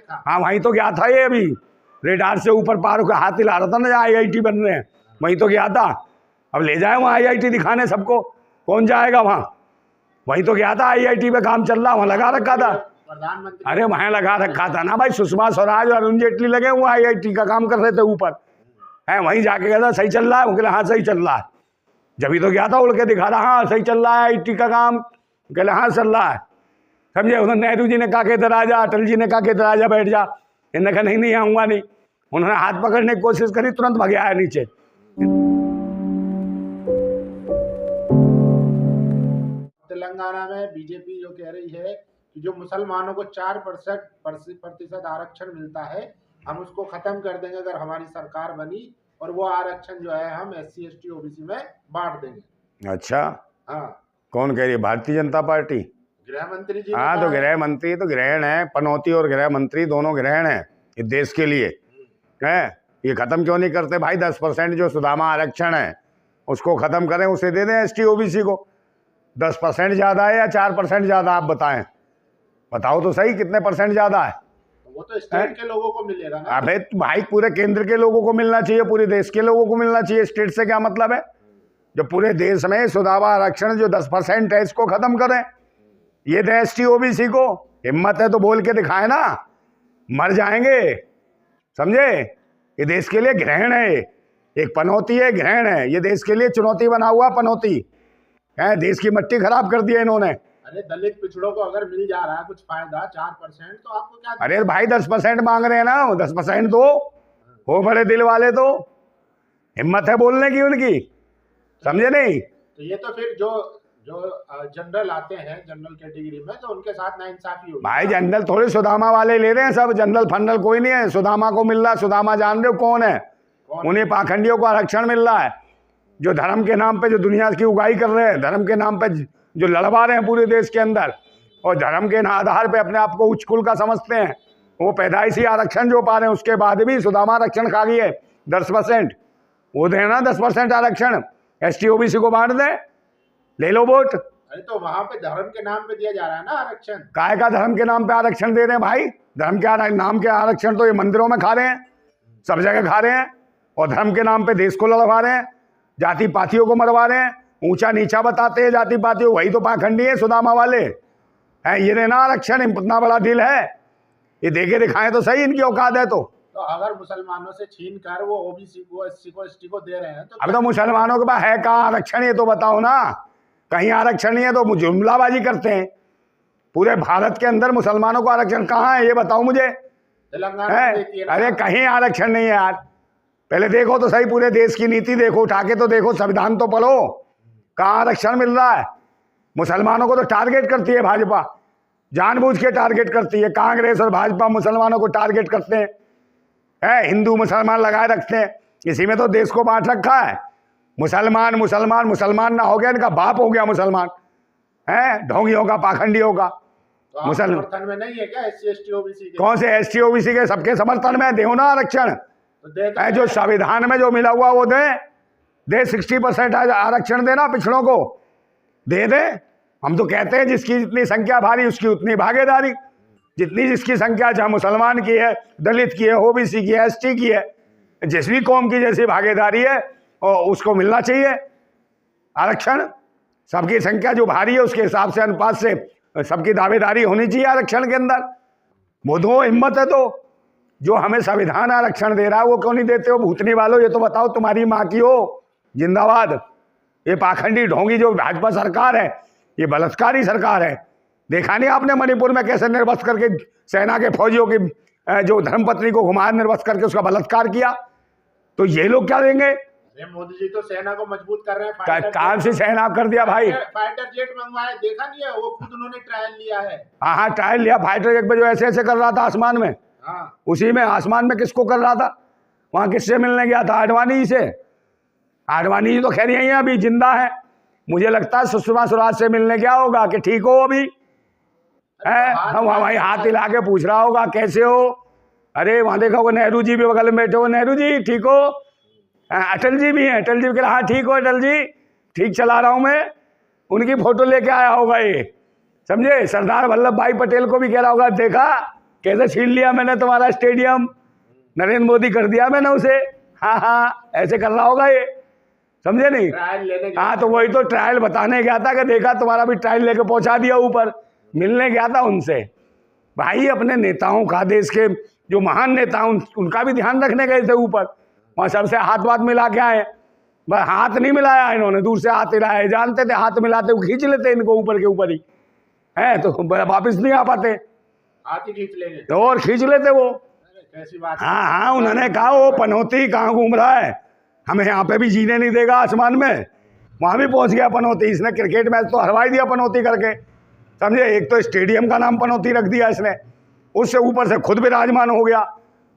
देखा? हाँ वहीं तो गया था ये, अभी रेडार से ऊपर पार होकर हाथ हिला रहा था ना, IIT बन रहे हैं, वहीं तो गया था। अब ले जाए वहाँ IIT दिखाने सबको, कौन जाएगा वहाँ? वहीं तो गया था, IIT पे काम चल रहा, वहाँ लगा रखा था। प्रधानमंत्री अरे वहाँ लगा रखा था ना भाई, सुषमा स्वराज और अरुण जेटली लगे हुए IIT का काम कर रहे थे ऊपर, है वहीं जाके गया था, सही चल रहा है? वो कहले हाँ सही चल रहा है। जब ही तो गया था, उड़ के दिखा रहा हाँ सही चल रहा है IIT का काम, कहले हाँ चल रहा है। समझे? उन्होंने नेहरू जी ने कहा कि इधर आ जा, अटल जी ने कहा कि इधर आ जा बैठ जा, इन्होंने कहा नहीं नहीं आऊँगा नहीं। उन्होंने हाथ पकड़ने की कोशिश करी, तुरंत भाग आया नीचे। तेलंगाना में बीजेपी जो कह रही है कि जो मुसलमानों को 4% आरक्षण मिलता है, हम उसको खत्म कर देंगे अगर हमारी सरकार बनी, और वो आरक्षण जो है हम SC ST OBC में बांट देंगे। अच्छा, हाँ, कौन कह रही है? भारतीय जनता पार्टी? गृह मंत्री जी ने हाँ तो गृह मंत्री तो ग्रहण है, पनौती और गृह मंत्री दोनों ग्रहण है इस देश के लिए, है। ये खत्म क्यों नहीं करते भाई? 10% जो सुदामा आरक्षण है उसको खत्म करें, उसे दे दें ST OBC को। 10% ज्यादा है या 4% ज्यादा? आप बताएं, बताओ तो सही, कितने परसेंट ज्यादा है? वो तो स्टेट के लोगों को मिलेगा ना। अबे भाई पूरे केंद्र के लोगों को मिलना चाहिए, पूरे देश के लोगों को मिलना चाहिए, स्टेट से क्या मतलब है? जो पूरे देश में सुदामा आरक्षण जो 10% है इसको खत्म करें, ये दें ST OBC को। हिम्मत है तो बोल के दिखाए ना, मर जाएंगे, समझे? ये देश के लिए ग्रहण है, एक पनौती है, ग्रहण है, ये देश के लिए चुनौती बना हुआ पनौती है। देश की मिट्टी खराब कर दी है इन्होंने। अरे दलित पिछड़ों को अगर मिल जा रहा है कुछ फायदा 4%, तो आपको क्या? अरे भाई 10% मांग रहे हैं ना, 10% दो, हो बड़े दिल वाले तो, हिम्मत है बोलने की उनकी, समझे नहीं? तो ये तो फिर जो जनरल आते हैं जनरल कैटेगरी में, तो उनके साथ नाइंसाफी होगी। भाई जनरल थोड़े सुदामा वाले ले रहे हैं सब, जनरल फंडल कोई नहीं है। सुदामा को मिल रहा, सुदामा जान रहे हो कौन है? उन्हें पाखंडियों को आरक्षण मिल रहा है, जो धर्म के नाम पे जो दुनिया की उगाई कर रहे हैं, धर्म के नाम पे जो लड़वा रहे हैं पूरे देश के अंदर, और धर्म के आधार पे अपने आप को उच्च कुल का समझते हैं, वो पैदाइशी आरक्षण जो पा रहे हैं, उसके बाद भी सुदामा आरक्षण खा गई है 10%। वो देना 10% आरक्षण, ST OBC को बांट दे, ले लो वोट। अरे तो वहां पे धर्म के नाम पे दिया जा रहा है ना आरक्षण। काय का धर्म के नाम पे आरक्षण दे रहे हैं भाई? धर्म के नाम के आरक्षण तो ये मंदिरों में खा रहे हैं, सब जगह खा रहे हैं, और धर्म के नाम पे देश को लड़वा रहे हैं, जाति पातियों को मरवा रहे हैं, ऊंचा नीचा बताते हैं जाति पातियों। वही तो पाखंडी है सुदामा वाले हैं। ये देना आरक्षण, इतना बड़ा दिल है, ये देके दिखाएं तो सही इनकी औकात है। तो अगर मुसलमानों से छीन कर वो OBC को SC को ST को दे रहे हैं, तो अब तो मुसलमानों के पास है कहाँ आरक्षण? ये तो बताओ ना, कहीं आरक्षण नहीं है तो जुमलाबाजी करते हैं। पूरे भारत के अंदर मुसलमानों को आरक्षण कहाँ है ये बताओ मुझे? तेलंगाना में अरे कहीं आरक्षण नहीं है यार, पहले देखो तो सही, पूरे देश की नीति देखो, उठा के तो देखो, संविधान तो पढ़ो, कहाँ आरक्षण मिल रहा है? मुसलमानों को तो टारगेट करती है भाजपा, जानबूझ के टारगेट करती है। कांग्रेस और भाजपा मुसलमानों को टारगेट करते हैं, हिंदू मुसलमान लगाए रखते हैं, इसी में तो देश को बांट रखा है। मुसलमान मुसलमान मुसलमान ना हो गया, इनका बाप हो गया मुसलमान, है ढोंगियों का, पाखंडियों का। तो समर्थन में नहीं है क्या SC ST OBC के? कौन से ST OBC के? सबके समर्थन में दे ना आरक्षण, तो जो संविधान में जो मिला हुआ वो दे 60% आरक्षण देना पिछड़ों को, दे दे। हम तो कहते हैं जिसकी जितनी संख्या भारी उसकी उतनी भागीदारी, जितनी जिसकी संख्या चाहे मुसलमान की है, दलित की है, OBC की है, ST की है, जिस भी कौम की जैसी भागीदारी है और उसको मिलना चाहिए आरक्षण। सबकी संख्या जो भारी है उसके हिसाब से, अनुपात से सबकी दावेदारी होनी चाहिए आरक्षण के अंदर। वो दो, हिम्मत है तो। जो हमें संविधान आरक्षण दे रहा है वो क्यों नहीं देते हो? भूतनी वालों, ये तो बताओ, तुम्हारी माँ की हो जिंदाबाद। ये पाखंडी ढोंगी जो भाजपा सरकार है, ये बलात्कारी सरकार है। देखा नहीं आपने मणिपुर में कैसे निर्वस्त्र करके सेना के फौजियों की जो धर्मपत्नी को घुमा निर्वस्त्र करके उसका बलात्कार किया? तो ये लोग क्या देंगे? अरे मोदी जी तो सेना को मजबूत कर रहे हैं। काम से सेना कर दिया भाई, फाइटर जेट मंगवाए, देखा नहीं है? वो खुद उन्होंने ट्रायल लिया है। हाँ ट्रायल लिया, फाइटर जेट पे जो ऐसे ऐसे कर रहा था आसमान में, उसी में आसमान में किसको कर रहा था? वहां किससे मिलने गया था? आडवाणी से। आडवाणी जी तो खैर यही है, अभी जिंदा है। मुझे लगता है सुषमा स्वराज से मिलने गया होगा कि ठीक हो अभी है, हम हमारी हाथ हिला के पूछ रहा होगा कैसे हो। अरे वहां देखा होगा नेहरू जी भी बगल में बैठे हो, नेहरू जी ठीक हो? अटल जी भी हैं, अटल जी भी कह रहा हाँ ठीक हो अटल जी, ठीक चला रहा हूं मैं। उनकी फोटो लेके आया होगा ये, समझे? सरदार वल्लभ भाई पटेल को भी कह रहा होगा देखा कैसे छीन लिया मैंने तुम्हारा स्टेडियम, नरेंद्र मोदी कर दिया मैंने उसे। हाँ हाँ, ऐसे कर रहा होगा ये, समझे नहीं? ट्रायल लेने हाँ, तो वही तो ट्रायल बताने गया था कि देखा तुम्हारा भी ट्रायल लेके पहुंचा दिया ऊपर। मिलने गया था उनसे। भाई अपने नेताओं का, देश के जो महान नेता उनका भी ध्यान रखने गए थे ऊपर। वहाँ सबसे हाथ वाथ मिला के आए। बस हाथ नहीं मिलाया इन्होंने, दूर से हाथ हिलाए, जानते थे हाथ मिलाते वो खींच लेते इनको ऊपर के ऊपर ही है, तो वापिस नहीं आ पाते, हाथ ही खींच लेंगे तो और खींच लेते वो। कैसी बात। हाँ हाँ, उन्होंने कहा वो पनौती कहाँ घूम रहा है, हमें यहाँ पे भी जीने नहीं देगा आसमान में। वहाँ भी पहुँच गया पनौती। इसने क्रिकेट मैच तो हरवा दिया पनौती करके, समझे? एक तो स्टेडियम का नाम पनौती रख दिया इसने, उससे ऊपर से खुद विराजमान हो गया।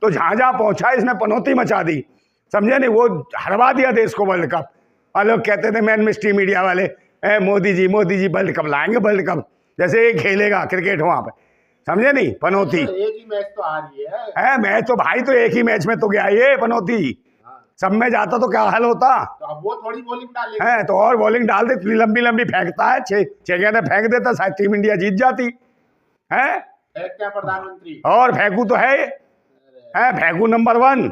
तो जहाँ जहाँ पहुँचा इसने पनौती मचा दी, समझे नहीं? वो हरवा दिया देश को वर्ल्ड कप। और लोग कहते थे मैन मिस्ट्री मीडिया वाले, मोदी जी वर्ल्ड कप लाएंगे, वर्ल्ड कप जैसे ये खेलेगा क्रिकेट वहाँ पे, समझे नहीं? पनौती एक ही मैच तो आ रही है मैच तो भाई तो एक ही मैच में तो गया ये पनौती। सब में जाता तो क्या हाल होता? तो अब वो थोड़ी बॉलिंग डालेगा है तो और बॉलिंग डाल दे, इतनी लंबी लंबी फेंकता है, छह गेंदें फेंक देता, शायद टीम इंडिया जीत जाती है। क्या प्रधानमंत्री और फेंकू तो है फेंकू नंबर 1,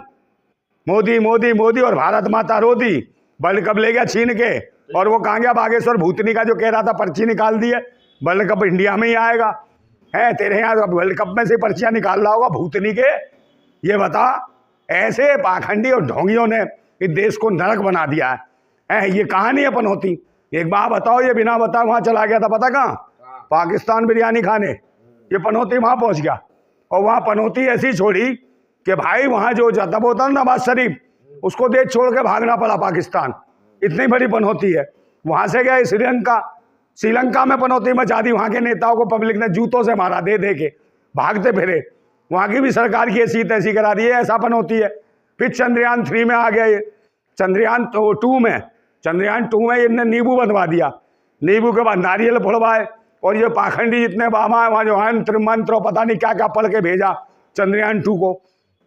मोदी मोदी मोदी और भारत माता रोदी। वर्ल्ड कप ले गया छीन के, और वो कहाँ गया बागेश्वर भूतनी का जो कह रहा था पर्ची निकाल दी है, वर्ल्ड कप इंडिया में ही आएगा। है तेरे यहाँ वर्ल्ड कप में से पर्चियाँ निकाल रहा होगा भूतनी के। ये बता, ऐसे पाखंडी और ढोंगियों ने इस देश को नरक बना दिया है। ये कहानी है पनौती। एक बात बताओ, ये बिना बताए वहाँ चला गया था, पता कहाँ? पाकिस्तान बिरयानी खाने। ये पनौती वहाँ पहुँच गया, और वहाँ पनौती ऐसी छोड़ी कि भाई वहाँ जो जतब होता ना नवाज शरीफ, उसको देश छोड़ के भागना पड़ा पाकिस्तान। इतनी बड़ी पनौती है। वहाँ से गए श्रीलंका में पनौती मचा दी। वहाँ के नेताओं को पब्लिक ने जूतों से मारा, दे दे के भागते फिरे। वहाँ की भी सरकार की ऐसी तैसी करा दी है, ऐसा पनौती है। फिर चंद्रयान 3 में आ गया ये, चंद्रयान 2 में इनने नींबू बनवा दिया। नींबू के बाद नारियल फोड़वाए, और ये पाखंडी जितने बाबा है वहाँ जो यंत्र मंत्र पता नहीं क्या क्या पढ़ के भेजा चंद्रयान 2 को।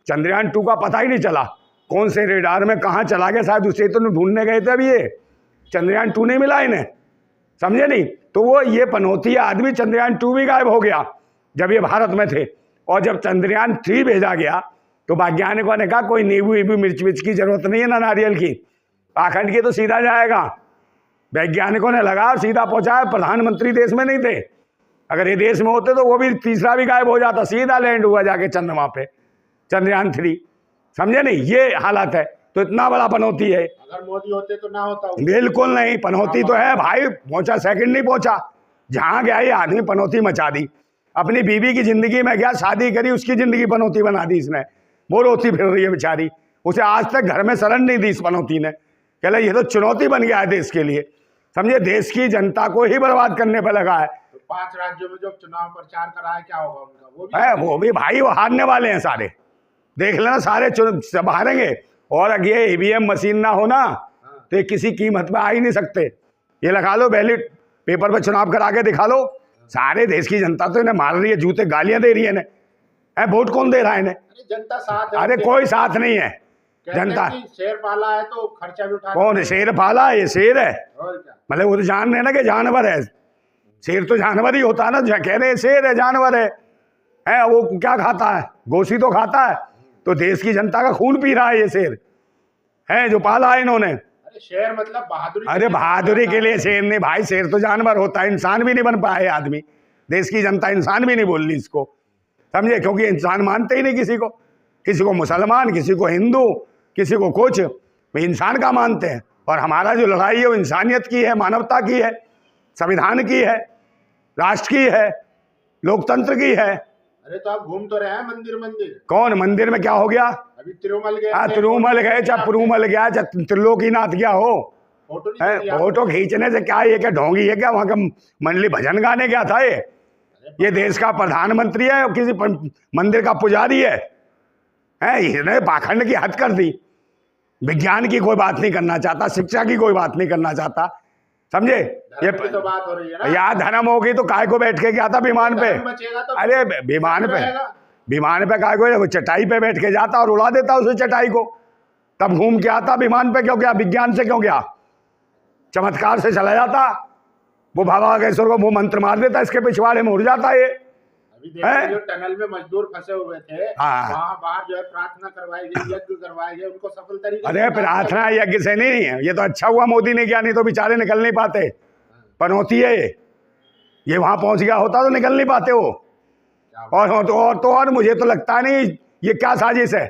चंद्रयान 2 का पता ही नहीं चला कौन से रेडार में कहाँ चला गया, शायद उसे तो ढूंढने गए थे। अभी ये चंद्रयान 2 नहीं मिला इन्हें, समझे नहीं? तो वो ये पनौती आदमी चंद्रयान 2 भी गायब हो गया जब ये भारत में थे। और जब चंद्रयान 3 भेजा गया तो वैज्ञानिकों ने कहा कोई नींबू वीबू मिर्च विर्च की जरूरत नहीं है ना नारियल की, पाखंड की तो सीधा जाएगा। वैज्ञानिकों ने लगा सीधा पहुंचाया। प्रधानमंत्री देश में नहीं थे, अगर ये देश में होते तो वो भी तीसरा भी गायब हो जाता। सीधा लैंड हुआ जाके चंद्रमा पे चंद्रयान 3, समझे नहीं? ये हालत है। तो इतना बड़ा पनौती है। अगर मोदी होते तो ना होता। बिल्कुल नहीं, पनौती तो है भाई। पहुंचा, सेकंड नहीं पहुंचा, जहां गया ये आदमी पनौती मचा दी। अपनी बीवी की जिंदगी में गया, शादी करी, उसकी जिंदगी पनौती बना दी इसने। वो रोती फिर रही है बेचारी, उसे आज तक घर में शरण नहीं दी इस पनौती ने। कह ये तो चुनौती बन गया है देश के लिए, समझे? देश की जनता को ही बर्बाद करने पर लगा है। तो 5 राज्यों में जो चुनाव प्रचार करा है, क्या होगा उनका? वो भी भाई वो हारने वाले हैं सारे, देख लेना, सारे सब हारेंगे। और अगर ये ईवीएम मशीन ना हो ना तो ये किसी कीमत में आ ही नहीं सकते। ये लगा लो, बैलेट पेपर पे चुनाव करा के दिखा लो, सारे देश की जनता तो इन्हें मार रही है, जूते गालियां दे रही है इन्हें। वोट कौन दे रहा है इन्हें? जनता साथ है। अरे कोई साथ नहीं है जनता। शेर पाला है तो खर्चा भी उठा। कौन शेर पाला है? ये शेर है, और क्या? मतलब वो तो जान रहे ना कि जानवर है। शेर तो जानवर ही होता है ना, कह रहे शेर है, जानवर है। वो क्या खाता है? गोशी तो खाता है। तो देश की जनता का खून पी रहा है ये शेर, है जो पाला है इन्होंने। अरे शेर मतलब बहादुरी। अरे बहादुरी के लिए शेर नहीं भाई, शेर तो जानवर होता है, इंसान भी नहीं बन पाए आदमी। देश की जनता इंसान भी नहीं बोल रही इसको, समझे? क्योंकि इंसान मानते ही नहीं किसी को मुसलमान, किसी को हिंदू, किसी को कुछ, इंसान का मानते हैं। और हमारा जो लड़ाई है वो इंसानियत की है, मानवता की है, संविधान की है, राष्ट्र की है, लोकतंत्र की है। अरे तो आप घूम तो रहे हैं मंदिर। कौन मंदिर में क्या हो गया? अभी तिरुमल गए। हाँ, तिरुमल गए, चाहे पुरुमल गया, चाहे त्रिलोकीनाथ गया हो। फोटो खींचने से क्या, ये क्या ढोंगी है क्या? वहां का मंडली भजन गाने गया था ये देश का प्रधानमंत्री है और किसी मंदिर का पुजारी है? इसने पाखंड की हद कर दी। विज्ञान की कोई बात नहीं करना चाहता, शिक्षा की कोई बात नहीं करना चाहता, समझे? ये तो बात हो रही है ना। यार धर्म होगी तो काय को बैठ के गया था विमान पे? तो अरे विमान पे काय को, चटाई पे बैठ के जाता और उड़ा देता उसे चटाई को, तब घूम के आता। विमान पे क्यों गया? विज्ञान से क्यों गया? चमत्कार से चला जाता। वो बाबा बागेश्वर को वो मंत्र मार देता, इसके पिछवाड़े में उड़ जाता ये। अभी देखिए जो टनल में मजदूर फंसे हुए थे, हाँ। वहाँ बाहर जो है प्रार्थना करवाई गई, यज्ञ करवाए गए, उनको सफल तरीके से। अरे प्रार्थना यज्ञ से नहीं है, ये तो अच्छा हुआ मोदी ने किया, नहीं तो बेचारे निकल नहीं पाते। पनौती है ये वहां पहुंच गया होता तो निकल नहीं पाते वो। और मुझे तो लगता नहीं ये क्या साजिश है,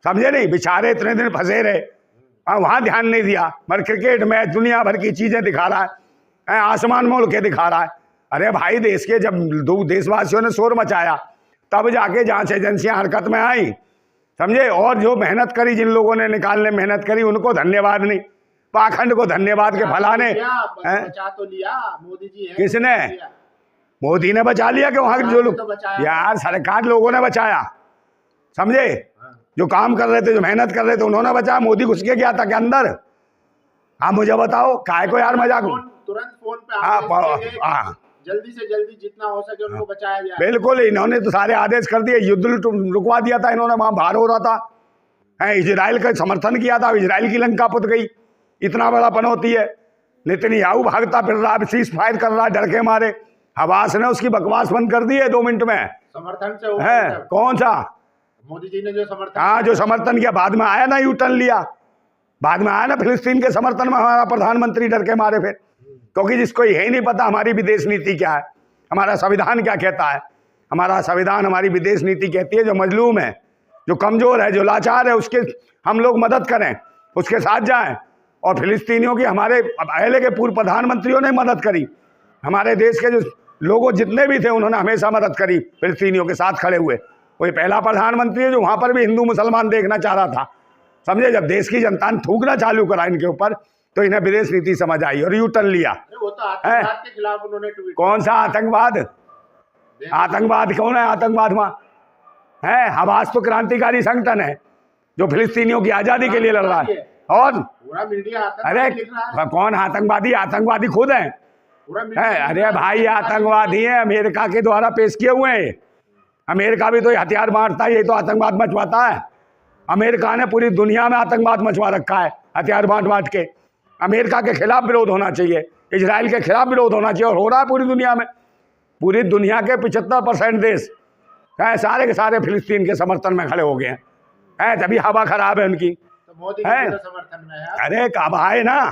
समझे नहीं, बेचारे इतने दिन फंसे रहे, वहां ध्यान नहीं दिया। मगर क्रिकेट मैच दुनिया भर की चीजें दिखा रहा है, आसमान मोल के दिखा रहा है। अरे भाई देश के जब देशवासियों ने शोर मचाया तब जाके जांच एजेंसियां हरकत में आई, समझे। और जो मेहनत करी, जिन लोगों ने निकालने मेहनत करी, उनको धन्यवाद नहीं, पाखंड को धन्यवाद के फलाने। बचा तो लिया मोदी जी है। किसने? मोदी ने बचा लिया कि वहां के जो लोग, यार सरकार लोगों ने बचाया, समझे। जो काम कर रहे थे, जो मेहनत कर रहे थे, उन्होंने बचाया। मोदी घुस के गया था के अंदर। हाँ मुझे बताओ काय को यार मजाक। तुरंत फोन पे जल्दी से जल्दी जितना हो सके उनको बचाया जाए। बिल्कुल, इन्होंने तो सारे आदेश कर दिए, युद्ध रुकवा दिया था इन्होंने, वहां बाहर हो रहा था। इजराइल का समर्थन किया था, इजराइल की लंका पुत गई। इतना बड़ा पनौती है। नेतन्याहू भागता फिर रहा, सीज फायर कर रहा डर के मारे। हवास ने उसकी बकवास बंद कर दी है 2 मिनट में। समर्थन से है कौन सा? मोदी जी ने जो समर्थन, हाँ जो समर्थन किया, बाद में आया ना यू टर्न लिया, बाद में आया ना फिलिस्तीन के समर्थन में हमारा प्रधानमंत्री डर के मारे फिर। क्योंकि जिसको यही नहीं पता हमारी विदेश नीति क्या है, हमारा संविधान क्या कहता है। हमारा संविधान, हमारी विदेश नीति कहती है जो मजलूम है, जो कमजोर है, जो लाचार है, उसके हम लोग मदद करें, उसके साथ जाएं। और फिलिस्तीनियों की हमारे पहले के पूर्व प्रधानमंत्रियों ने मदद करी। हमारे देश के जो लोगों जितने भी थे उन्होंने हमेशा मदद करी, फिलिस्तीनियों के साथ खड़े हुए। वही पहला प्रधानमंत्री है जो वहां पर भी हिंदू मुसलमान देखना चाह रहा था, समझे। जब देश की जनता ने थूकना चालू करा इनके ऊपर तो इन्हें विदेश नीति समझ आई और यू टर्न लिया। वो तो आतंकवाद के खिलाफ उन्होंने ट्वीट। कौन सा आतंकवाद? आतंकवाद कौन है? आतंकवाद वहां है हमास तो क्रांतिकारी संगठन है जो फिलिस्तीनियों की आजादी के लिए लड़ रहा है। और पूरा मीडिया अरे कौन आतंकवादी? आतंकवादी खुद है। अरे भाई आतंकवादी है, अमेरिका के द्वारा पेश किए हुए हैं। अमेरिका भी तो हथियार मारता है, ये तो आतंकवाद मचवाता है। अमेरिका ने पूरी दुनिया में आतंकवाद मचवा रखा है, हथियार बांट के। अमेरिका के खिलाफ विरोध होना चाहिए, इजराइल के खिलाफ विरोध होना चाहिए, और हो रहा है पूरी दुनिया में। पूरी दुनिया के 75% देश है सारे के सारे फिलिस्तीन के समर्थन में खड़े हो गए हैं। तभी हवा खराब है उनकी। तो मोदी के समर्थन में है। अरे कब आए ना,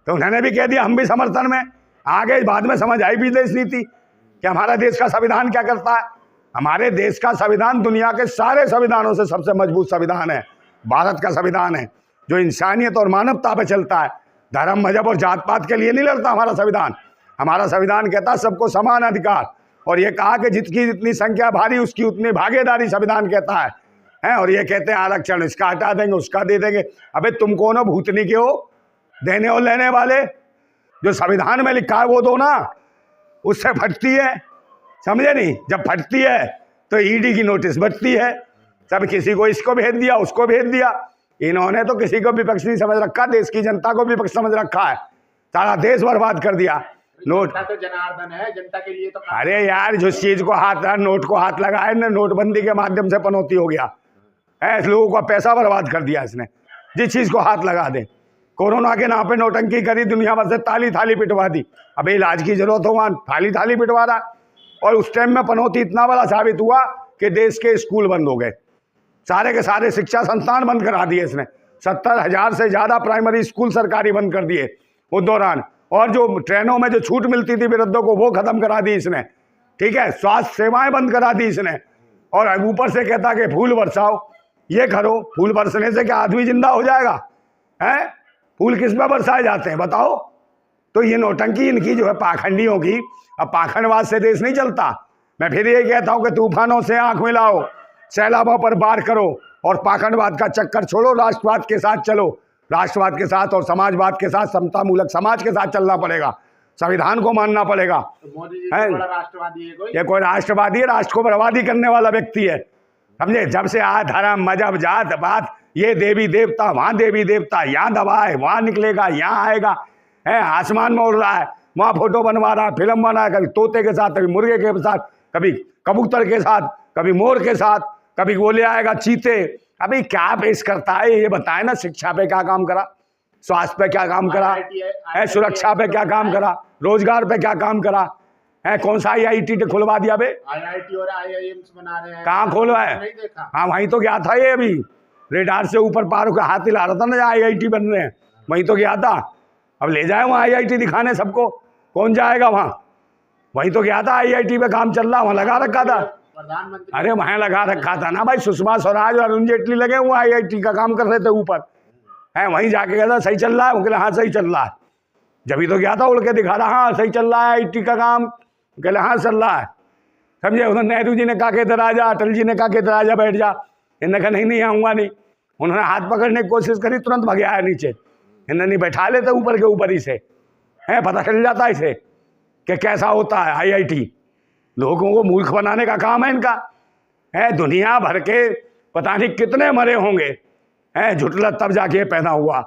तो उन्होंने भी कह दिया हम भी समर्थन में। आगे बाद में समझ आई विदेश नीति कि हमारा देश का संविधान क्या करता है। हमारे देश का संविधान दुनिया के सारे संविधानों से सबसे मजबूत संविधान है। भारत का संविधान है जो इंसानियत और मानवता पे चलता है। धर्म, मजहब और जात पात के लिए नहीं लड़ता हमारा संविधान। हमारा संविधान कहता है सबको समान अधिकार, और ये कहा कि जितकी जितनी संख्या भारी उसकी उतनी भागीदारी संविधान कहता है। और ये कहते हैं आरक्षण इसका हटा देंगे, उसका दे देंगे। अबे तुम कौन हो? भूतनी के हो देने और लेने वाले? जो संविधान में लिखा है वो दो ना, उससे फटती है, समझे नहीं। जब फटती है तो ईडी की नोटिस बचती है। सब किसी को इसको भेज दिया, उसको भेज दिया। इन्होंने तो किसी को विपक्ष नहीं समझ रखा, देश की जनता को विपक्ष समझ रखा है। सारा देश बर्बाद कर दिया। नोट तो जनार्दन है, जनता के लिए तो। अरे यार जिस चीज को हाथ, नोट को हाथ लगाए ना, नोटबंदी के माध्यम से पनौती हो गया है। लोगों का पैसा बर्बाद कर दिया इसने, जिस चीज को हाथ लगा दे। कोरोना के नाम पे नौटंकी करी, दुनिया भर से ताली थाली पिटवा दी। अबे इलाज की जरूरत हो वहां थाली थाली पिटवा रहा। और उस टाइम में पनौती इतना बड़ा साबित हुआ कि देश के स्कूल बंद हो गए, सारे के सारे शिक्षा संस्थान बंद करा दिए इसने। 70,000 से ज्यादा प्राइमरी स्कूल सरकारी बंद कर दिए उस दौरान। और जो ट्रेनों में जो छूट मिलती थी वृद्धों को वो खत्म करा दी इसने, ठीक है। स्वास्थ्य सेवाएं बंद करा दी इसने। और ऊपर से कहता कि फूल बरसाओ, ये करो। फूल बरसने से क्या आदमी जिंदा हो जाएगा? है फूल किस में बरसाए जाते हैं बताओ? तो ये नौटंकी इनकी जो है पाखंडियों की। अब पाखंडवाद से देश नहीं चलता। मैं फिर ये कहता हूं कि तूफानों से आंख मिलाओ, सैलाबों पर वार करो, और पाखंडवाद का चक्कर छोड़ो, राष्ट्रवाद के साथ चलो। राष्ट्रवाद के साथ और समाजवाद के साथ, समता मूलक समाज के साथ चलना पड़ेगा। संविधान को मानना पड़ेगा। तो मोदी जी तो बड़ा राष्ट्रवादी है। ये कोई राष्ट्रवादी है? राष्ट्र को बर्बादी करने वाला व्यक्ति है, समझे। जब से धर्म, मजहब, जात पात, ये देवी देवता, वहां देवी देवता, यहाँ दबाए वहां निकलेगा, यहाँ आएगा, है आसमान में उड़ रहा है, वहां फोटो बनवा रहा है, फिल्म बना है, कभी तोते के साथ, कभी मुर्गे के साथ, कभी कबूतर के साथ, कभी मोर के साथ, कभी वो ले आएगा चीते। अभी क्या पेश करता है ये बताए ना। शिक्षा पे क्या काम करा, स्वास्थ्य पे क्या काम करा, है सुरक्षा पे क्या काम करा, रोजगार पे क्या काम करा, है? कौन सा IIT खुलवा दिया बे? IIT और IIMs बना रहे हैं। कहाँ खोलवा है? नहीं देखा। हाँ वहीं तो गया था ये, अभी रेडार से ऊपर पार होकर हाथ हिला रहा था ना, IIT बन रहे हैं, वहीं तो गया था। अब ले जाए वहाँ IIT दिखाने सबको, कौन जाएगा वहाँ? वहीं तो गया था, IIT पे काम चल रहा, वहाँ लगा रखा था प्रधानमंत्री। अरे वहाँ लगा रखा था ना भाई, सुषमा स्वराज और अरुण जेटली लगे हुए IIT का काम कर रहे थे ऊपर, है वहीं जाके गया था, सही चल रहा है? वो कहले हाँ सही चल रहा है। जब ही तो गया था, उड़ के दिखा रहा हाँ सही चल रहा है IIT का काम, कहले हाँ चल रहा है। समझे? उन्होंने नेहरू जी ने कहा कि इधर आ जा, अटल जी ने कहा कि इधर आ जा बैठ जा, इन्होंने कहा नहीं आऊँगा नहीं। उन्होंने हाथ पकड़ने की कोशिश करी, तुरंत भाग आया नीचे, इन्हें नहीं बैठा लेते ऊपर के ऊपर ही से, है पता चल जाता इसे कि कैसा होता है IIT। लोगों को मूर्ख बनाने का काम है इनका, है दुनिया भर के पता नहीं कितने मरे होंगे, है झुटलत तब जाके पैदा हुआ,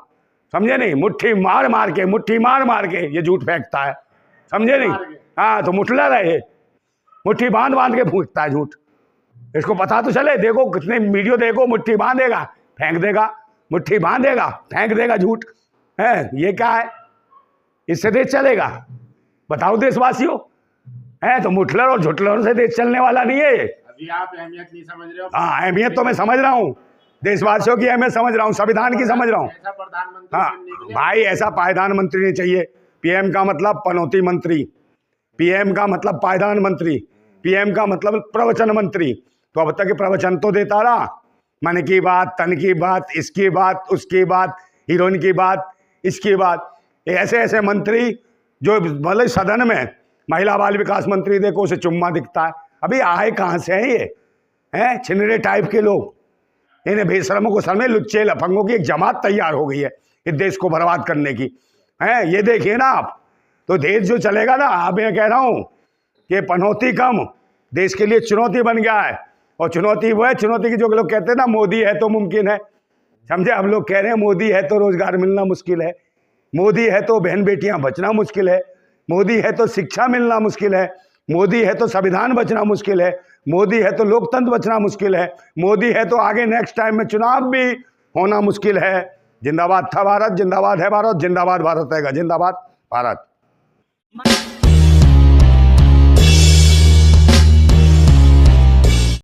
समझे नहीं? मुट्ठी मार मार के ये झूठ फेंकता है, समझे नहीं? हाँ तो मुठलर है ये, मुट्ठी बांध के फूंकता है झूठ। इसको पता तो चले, देखो कितने वीडियो देखो, मुट्ठी बांधेगा फेंक देगा, मुट्ठी बांधेगा फेंक देगा झूठ, है ये क्या है? इससे देश चलेगा? बताओ देशवासियों, है तो मुठलर और झुटलर से देश चलने वाला नहीं है ये। अभी आप अहमियत नहीं समझ रहे हो। हाँ अहमियत तो मैं समझ रहा हूँ, देशवासियों की अहमियत समझ रहा हूँ, संविधान की समझ रहा हूँ। ऐसा प्रधानमंत्री हाँ भाई, ऐसा प्रधानमंत्री नहीं चाहिए। PM का मतलब पनौती मंत्री, PM का मतलब पायदान मंत्री, PM का मतलब प्रवचन मंत्री। तो अब तक प्रवचन तो देता रहा, मन की बात, तन की बात, इसकी बात, उसकी बात, हीरोइन की बात, इसकी बात, ऐसे ऐसे मंत्री जो मतलब सदन में महिला बाल विकास मंत्री देखो उसे चुम्मा दिखता है। अभी आए कहाँ से हैं ये? हैं छिनरे टाइप के लोग, इन्हें बेशरमों को सर में लुच्चे लफंगों की एक जमात तैयार हो गई है इस देश को बर्बाद करने की, हैं ये देखिए ना आप। तो देश जो चलेगा ना, आप मैं कह रहा हूँ कि पनौती कम देश के लिए चुनौती बन गया है। और चुनौती वो है, चुनौती की जो लोग कहते हैं ना मोदी है तो मुमकिन है, समझे? हम लोग कह रहे हैं मोदी है तो रोजगार मिलना मुश्किल है, मोदी है तो बहन बेटियां बचना मुश्किल है, मोदी है तो शिक्षा मिलना मुश्किल है, मोदी है तो संविधान बचना मुश्किल है, मोदी है तो लोकतंत्र बचना मुश्किल है, मोदी है तो आगे नेक्स्ट टाइम में चुनाव भी होना मुश्किल है। जिंदाबाद था भारत, जिंदाबाद है भारत, जिंदाबाद भारत रहेगा, जिंदाबाद भारत।